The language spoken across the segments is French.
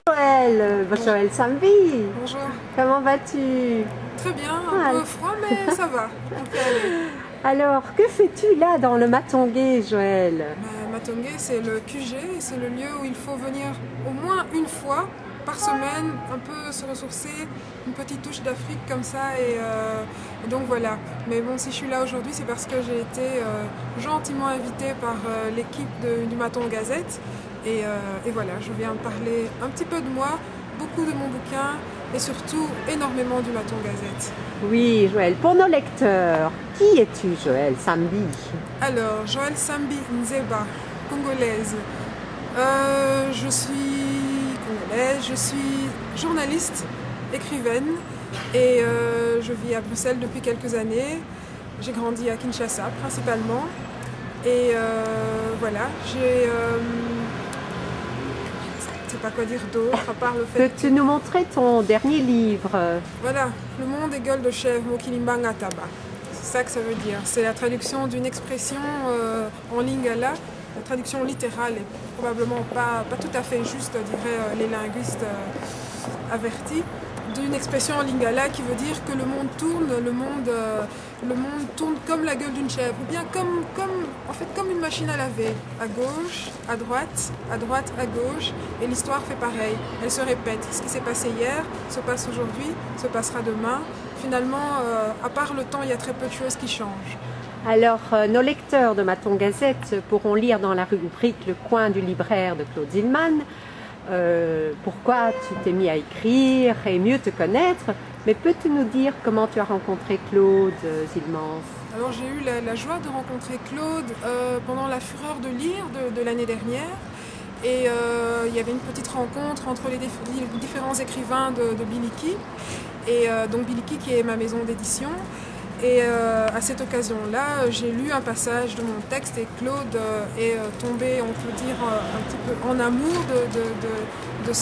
Joël Sambi, Bonjour. comment vas-tu? Très bien, un peu froid, mais ça va. On peut aller. Alors, que fais-tu là dans le Matongué, Joël? Matongué, c'est le QG, c'est le lieu où il faut venir au moins une fois par semaine, un peu se ressourcer, une petite touche d'Afrique comme ça, et donc voilà. Mais bon, si je suis là aujourd'hui, c'est parce que j'ai été gentiment invitée par l'équipe du Maton Gazette, et voilà, je viens parler un petit peu de moi, beaucoup de mon bouquin, et surtout énormément du Maton Gazette. Oui, Joël, pour nos lecteurs, qui es-tu, Joël Sambi? Alors, Joël Sambi Nzeba, congolaise. Je suis congolaise, je suis journaliste, écrivaine, et je vis à Bruxelles depuis quelques années. J'ai grandi à Kinshasa principalement, et voilà, je ne sais pas quoi dire d'autre à part le fait. Peux-tu nous montrer ton dernier livre? Voilà, Le monde est gueule de chèvre, Mokilimbanga Taba. C'est ça que ça veut dire. C'est la traduction d'une expression en lingala. La traduction littérale est probablement pas tout à fait juste, diraient les linguistes avertis, d'une expression en lingala qui veut dire que le monde tourne, le monde tourne comme la gueule d'une chèvre, ou bien comme une machine à laver, à gauche, à droite, à gauche, et l'histoire fait pareil, elle se répète. Ce qui s'est passé hier se passe aujourd'hui, se passera demain. Finalement, à part le temps, il y a très peu de choses qui changent. Alors, nos lecteurs de Maton Gazette pourront lire dans la rubrique Le coin du libraire de Claude Zillmann pourquoi tu t'es mis à écrire et mieux te connaître. Mais peux-tu nous dire comment tu as rencontré Claude Zillmann? Alors j'ai eu la joie de rencontrer Claude pendant la fureur de lire de l'année dernière. Et il y avait une petite rencontre entre les différents écrivains de Biliki. Et donc Biliki qui est ma maison d'édition. Et à cette occasion-là, j'ai lu un passage de mon texte et Claude est tombé, on peut dire, un petit peu en amour de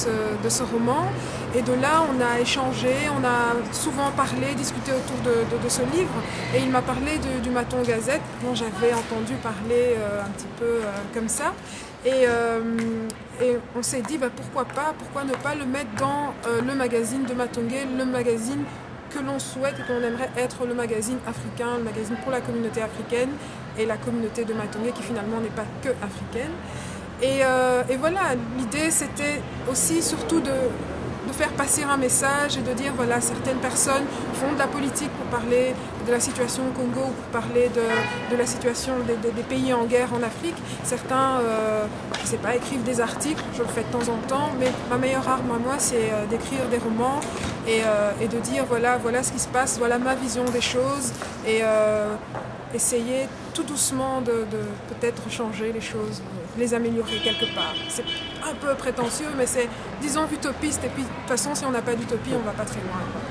ce roman. Et de là, on a échangé, on a souvent parlé, discuté autour de ce livre. Et il m'a parlé du Maton Gazette, dont j'avais entendu parler un petit peu comme ça. Et on s'est dit, pourquoi pas, pourquoi ne pas le mettre dans le magazine de Matongué, le magazine que l'on souhaite et qu'on aimerait être le magazine africain, le magazine pour la communauté africaine et la communauté de Matongué qui finalement n'est pas que africaine. Et voilà, l'idée c'était aussi surtout de faire passer un message et de dire voilà, certaines personnes font de la politique pour parler de la situation au Congo ou pour parler de la situation des pays en guerre en Afrique. Certains, je ne sais pas, écrivent des articles, je le fais de temps en temps, mais ma meilleure arme à moi c'est d'écrire des romans et de dire voilà ce qui se passe, voilà ma vision des choses et essayer tout doucement de peut-être changer les choses, les améliorer quelque part. C'est un peu prétentieux, mais c'est, disons, utopiste. Et puis, de toute façon, si on n'a pas d'utopie, on ne va pas très loin, quoi.